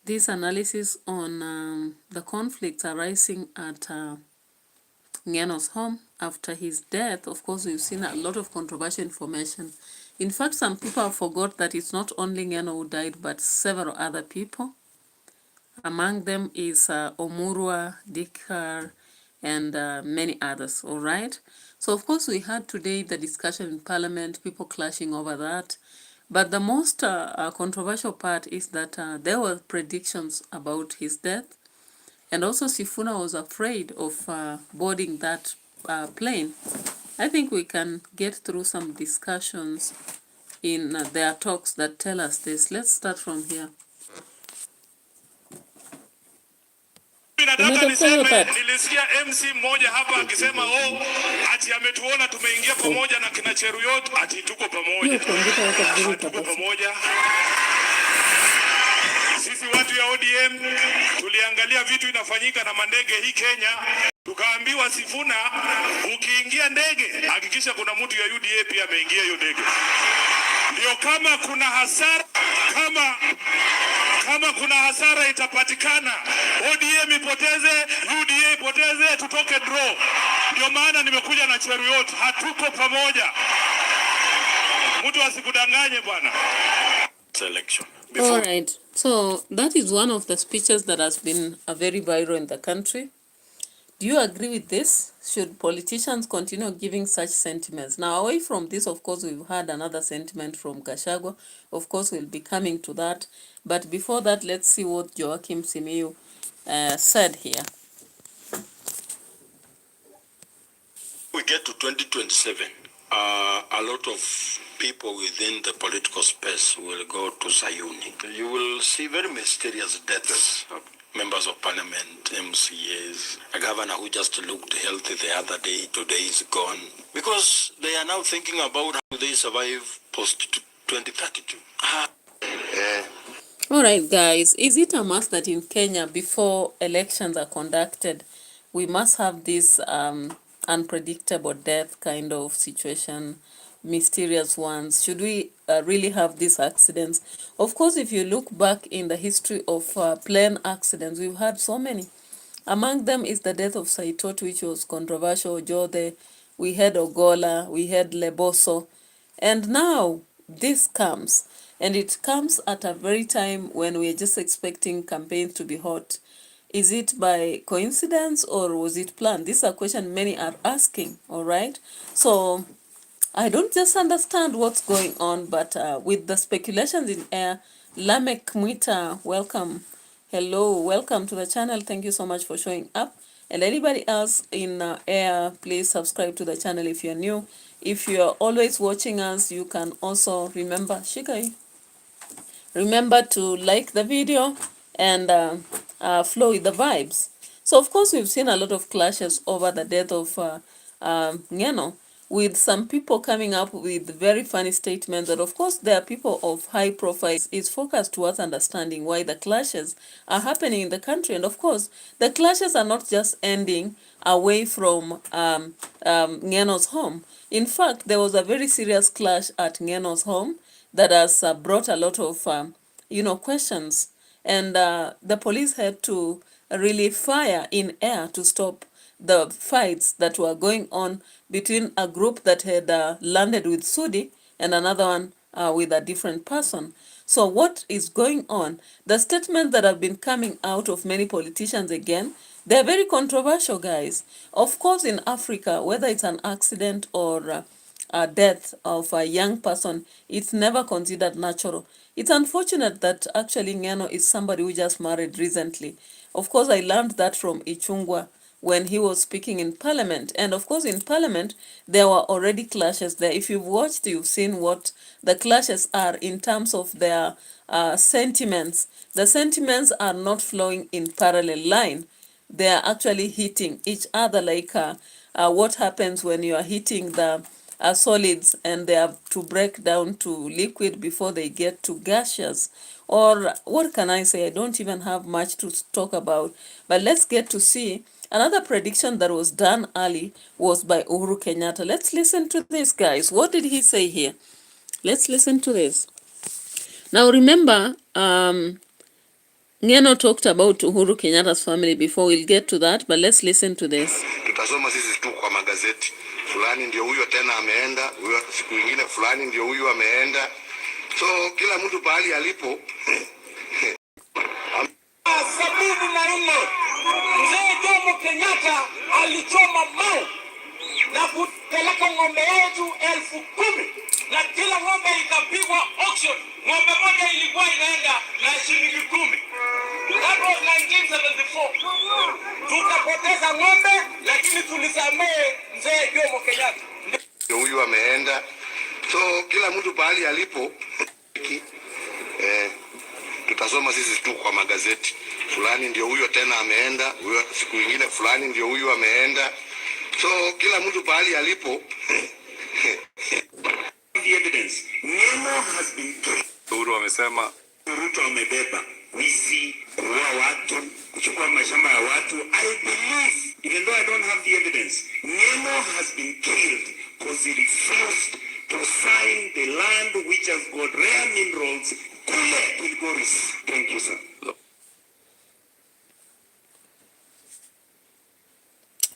this analysis on the conflicts arising at NGENO'S home after his death. Of course, we've seen a lot of controversial information. In fact, some people have forgot that it's not only NGENO who died, but several other people. Among them is Omurwa, Dikar, and many others, all right? So, of course, we had today the discussion in Parliament, people clashing over that. But the most controversial part is that there were predictions about his death. And also SIFUNA was afraid of boarding that plane. I think we can get through some discussions in their talks that tell us this. Let's start from here. Nataka niseme, nilisikia MC mmoja hapa akisema ati ametuona tumeingia pamoja na kina Cheruyot, ati tuko pamoja. Tuko pamoja. Sisi watu ya ODM tuliangalia vitu inafanyika na mandege hii Kenya, tukaambiwa SIFUNA, ukiingia ndege hakikisha kuna mtu ya UDA pia ameingia hiyo ndege. Ndio kama kuna hasara, kama kuna hasara itapatikana, ODM ipoteze, UDA ipoteze, tutoke draw. Ndio maana nimekuja na Cheruyot, hatuko pamoja. Mtu asikudanganye bwana. Selection. All right. So that is one of the speeches that has been very viral in the country. Do you agree with this? Should politicians continue giving such sentiments? Now, away from this, of course, we've had another sentiment from Gachagua. Of course, we'll be coming to that. But before that, let's see what Joachim Simiyu said here. We get to 2027. A lot of people within the political space will go to Sayuni. You will see very mysterious deaths of members of parliament, MCAs, a governor who just looked healthy the other day, today is gone. Because they are now thinking about how they survive post-2032. All right, guys, is it a must that in Kenya, before elections are conducted, we must have this unpredictable death kind of situation, mysterious ones? Should we really have these accidents? Of course, if you look back in the history of plane accidents, we've had so many. Among them is the death of Saitot, which was controversial. Jode, we had Ogola, we had Leboso, and now this comes. And it comes at a very time when we're just expecting campaigns to be hot. Is it by coincidence or was it planned? This is a question many are asking, all right? So I don't just understand what's going on, but with the speculations in air, Lamek Mwita, welcome. Hello, welcome to the channel. Thank you so much for showing up. And anybody else in air, please subscribe to the channel if you're new. If you're always watching us, you can also remember, Shikai, remember to like the video and flow with the vibes. So, of course, we've seen a lot of clashes over the death of NGENO, with some people coming up with very funny statements that, of course, there are people of high profile. It's focused towards understanding why the clashes are happening in the country. And, of course, the clashes are not just ending away from NGENO'S home. In fact, there was a very serious clash at NGENO'S home that has brought a lot of, questions. And the police had to really fire in air to stop the fights that were going on between a group that had landed with Sudi and another one with a different person. So what is going on? The statements that have been coming out of many politicians again, they're very controversial, guys. Of course, in Africa, whether it's an accident or a death of a young person, it's never considered natural. It's unfortunate that actually NGENO is somebody who just married recently. Of course, I learned that from Ichungwa when he was speaking in Parliament. And of course, in Parliament, there were already clashes there. If you've watched, you've seen what the clashes are in terms of their sentiments. The sentiments are not flowing in parallel line. They are actually hitting each other, like what happens when you are hitting the solids and they have to break down to liquid before they get to gaseous. Or what can I say? I don't even have much to talk about. But let's get to see. Another prediction that was done early was by Uhuru Kenyatta. Let's listen to this, guys. What did he say here? Let's listen to this. Now remember, Ngeno talked about Uhuru Kenyatta's family before. We'll get to that, but let's listen to this. Tutasoma sisi tu kwa magazeti, fulani ndio huyo tena ameenda, huyo siku nyingine fulani ndio huyo ameenda. So kila mtu pahali alipo. Sabini na nne Mzee Jomo Kenyatta alichoma mawe na kupeleka ng'ombe yetu 10,000 na kila ng'ombe ikapigwa auction. Ng'ombe moja ilikuwa inaenda na shilingi 10. That was 1974. Tukapoteza ng'ombe lakini tulisamehe Mzee Jomo Kenyatta. Huyu ameenda. So kila mtu pahali alipo. Tutasoma sisi tu kwa magazeti, fulani ndio huyo tena ameenda, huyo siku nyingine fulani ndio huyo ameenda. So kila mtu pahali alipo. The evidence. Nemo has been killed. Uhuru amesema Ruto amebeba wizi, kuua watu, kuchukua mashamba ya watu. I believe, even though I don't have the evidence, Nemo has been killed because he refused to sign the land which has got rare minerals. Kule Kilgoris. Thank you, sir.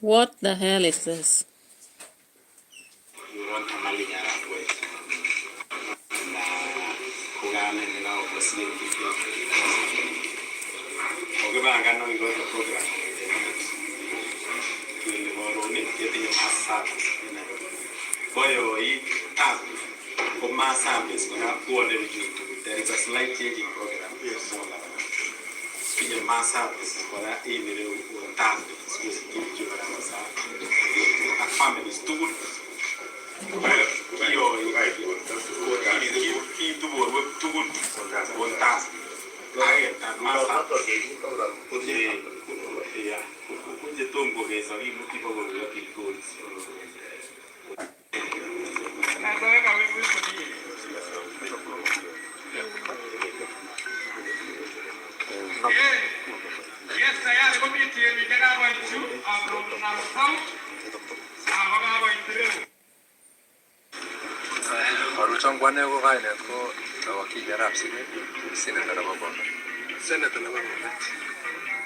What the hell is this? There is a slight changing program. Yes. In mass service, for that email, task, family is too good. Waruchongwane ko kainet ko wakili arap senator nebo Bomet. Senator nebo Bomet.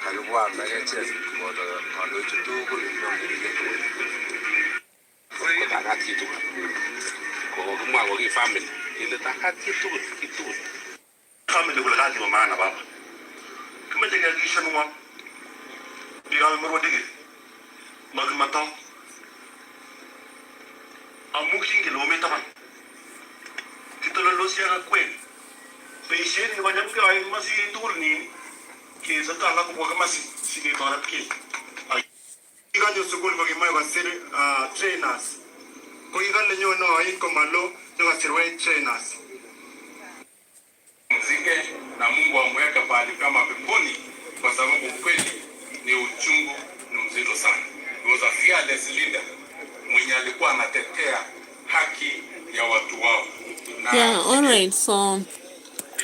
Kakibwa ak echek koboto kandoichu tugul takat chitugul. Kokimwa ko ki family. Ile takat chitugul. Family kule kazi wa maana baba. Kimeje kihakikisha nwa. Ndio mrodi. Magmato. Amukin kilomita man. Kitololosia ka kwen. Peisheni ni wanyamke wa masi turni. Kisa tala kwa kama sige torat ki. Igajo sukul ko kimai wa sir trainers. Ko igale nyo no ai ko malo no sirwe trainers. Mzike na Mungu amweka pahali kama peponi kwa sababu kweli ni uchungu ni mzito sana. He was a fearless leader mwenye alikuwa anatetea haki ya watu wao. Yeah, all right. So,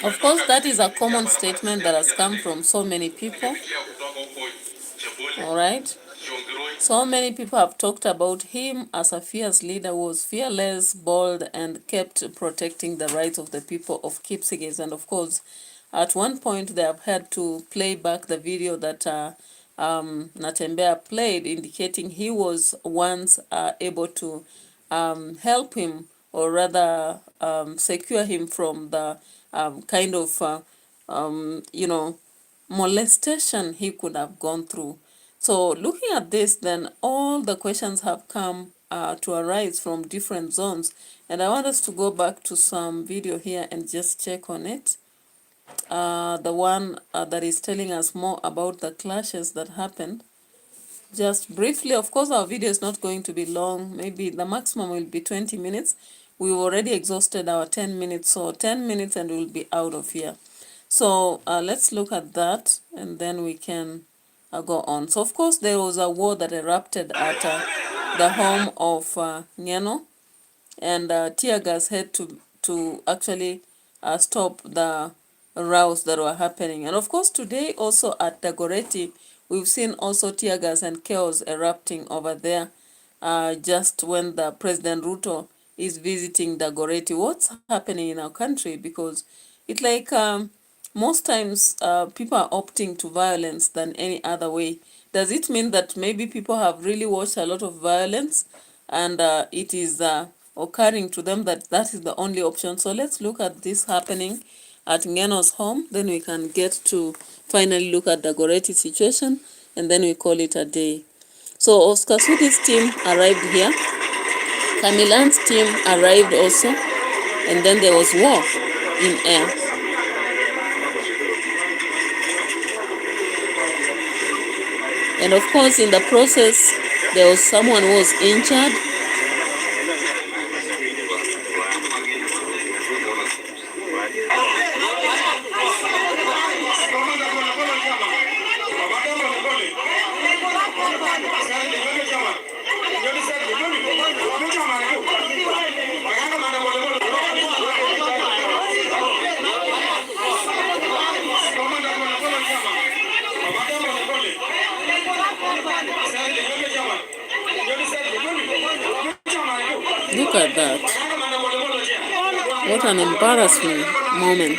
of course, that is a common statement that has come from so many people. All right. So many people have talked about him as a fierce leader who was fearless, bold, and kept protecting the rights of the people of Kipsigis. And of course, at one point, they have had to play back the video that Natembea played, indicating he was once able to help him, or rather secure him from the kind of, molestation he could have gone through. So looking at this, then all the questions have come to arise from different zones. And I want us to go back to some video here and just check on it. The one that is telling us more about the clashes that happened. Just briefly, of course, our video is not going to be long. Maybe the maximum will be 20 minutes. We've already exhausted our 10 minutes. So 10 minutes and we'll be out of here. So let's look at that and then we can go on. So, of course, there was a war that erupted at the home of NGENO, and tear gas had to actually stop the rows that were happening. And, of course, today also at Dagoretti, we've seen also tear gas and chaos erupting over there just when the President Ruto is visiting Dagoretti. What's happening in our country? Because it's like most times people are opting to violence than any other way. Does it mean that maybe people have really watched a lot of violence and it is occurring to them that that is the only option? So let's look at this happening at NGENO'S home, then we can get to finally look at the Dagoretti situation, and then we call it a day. So Oscar Sudi's team arrived here, Kamilan's team arrived also, and then there was war in air. And of course, in the process, there was someone who was injured. Look at that. What an embarrassing moment.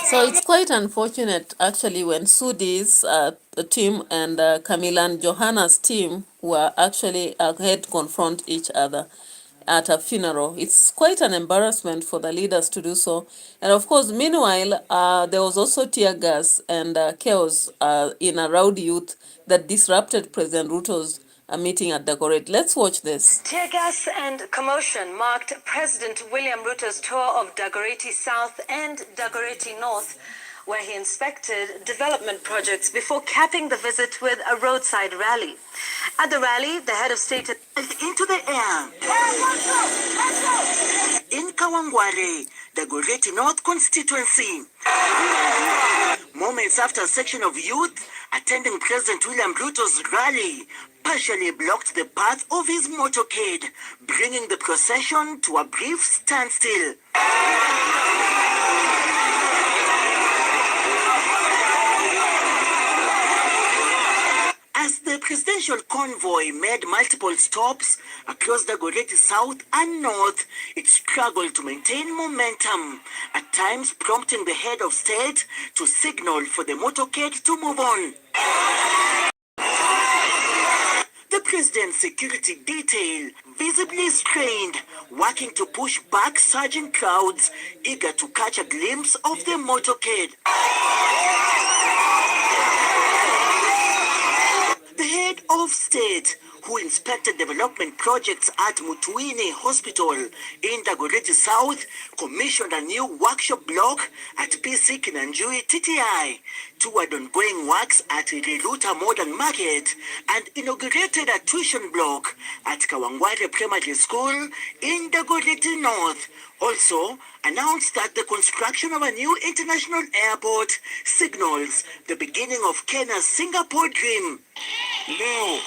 So it's quite unfortunate actually when Sudi's team and Camila and Johanna's team were actually had to confront each other at a funeral. It's quite an embarrassment for the leaders to do so. And of course, meanwhile, there was also tear gas and chaos in a rowdy youth that disrupted President Ruto's a meeting at Dagoretti. Let's watch this. Tear gas and commotion marked President William Ruto's tour of Dagoretti South and Dagoretti North, where he inspected development projects before capping the visit with a roadside rally. At the rally, the head of state into the air. In Kawangware, Dagoretti North constituency. Moments after a section of youth attending President William Ruto's rally partially blocked the path of his motorcade, bringing the procession to a brief standstill. As the presidential convoy made multiple stops across Dagoretti South and North, it struggled to maintain momentum, at times prompting the head of state to signal for the motorcade to move on. The president's security detail visibly strained, working to push back surging crowds eager to catch a glimpse of the motorcade. The head of state, who inspected development projects at Mutuini Hospital in Dagoretti South, commissioned a new workshop block at PC Kinanjui TTI, toured ongoing works at Riluta Modern Market, and inaugurated a tuition block at Kawangware Primary School in Dagoretti North. Also announced that the construction of a new international airport signals the beginning of Kenya's Singapore dream. Leo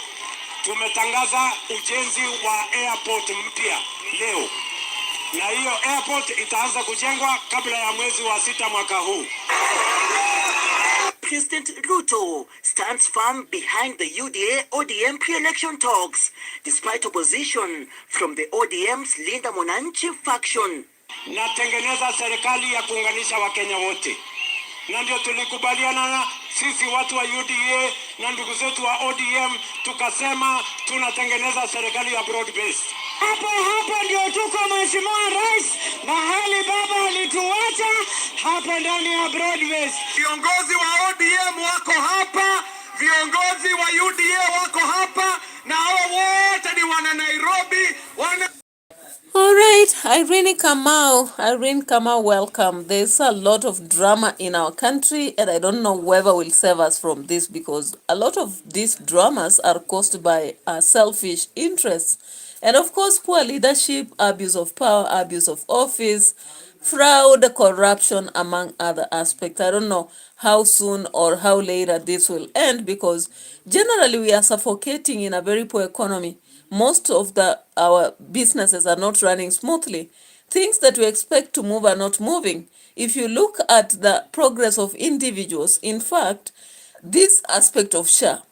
tumetangaza ujenzi wa airport mpya leo, na hiyo airport itaanza kujengwa kabla ya mwezi wa 6 mwaka huu. President Ruto stands firm behind the UDA-ODM pre-election talks, despite opposition from the ODM's Linda Mwananchi faction. Natengeneza serikali ya kuunganisha Wakenya wote, na ndio tulikubaliana na sisi watu wa UDA na ndugu zetu wa ODM, tukasema tunatengeneza serikali ya broad base. Hapo ndio tuko, Mheshimiwa Rais, mahali baba alituacha hapa ndani ya broad base. Viongozi wa ODM wako hapa, viongozi wa UDA wako hapa, na hao wote ni wana Nairobi, wana. All right, Irene Kamau, welcome. There's a lot of drama in our country, and I don't know whoever will save us from this, because a lot of these dramas are caused by selfish interests. And of course, poor leadership, abuse of power, abuse of office, fraud, corruption, among other aspects. I don't know how soon or how later this will end, because generally we are suffocating in a very poor economy. Most of our businesses are not running smoothly. Things that we expect to move are not moving. If you look at the progress of individuals, in fact, this aspect of SHA,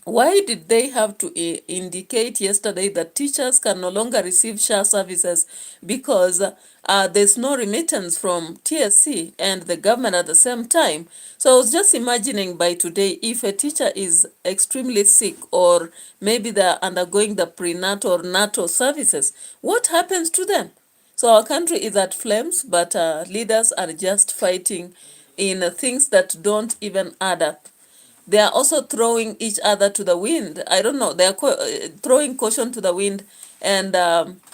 why did they have to indicate yesterday that teachers can no longer receive SHA services? Because there's no remittance from TSC and the government at the same time. So I was just imagining by today, if a teacher is extremely sick, or maybe they're undergoing the prenatal or natal services, what happens to them? So our country is at flames, but leaders are just fighting in things that don't even add up. They are also throwing each other to the wind. I don't know. They are throwing caution to the wind and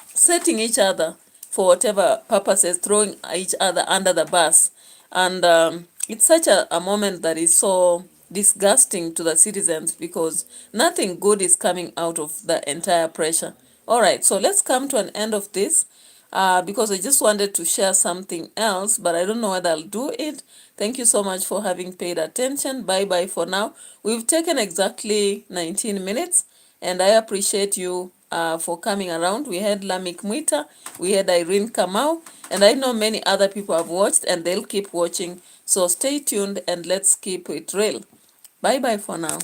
setting each other for whatever purposes, throwing each other under the bus. And it's such a moment that is so disgusting to the citizens, because nothing good is coming out of the entire pressure. All right, so let's come to an end of this. Because I just wanted to share something else, but I don't know whether I'll do it. Thank you so much for having paid attention. Bye-bye for now. We've taken exactly 19 minutes, and I appreciate you for coming around. We had Lamik Mwita, we had Irene Kamau, and I know many other people have watched, and they'll keep watching. So stay tuned, and let's keep it real. Bye-bye for now.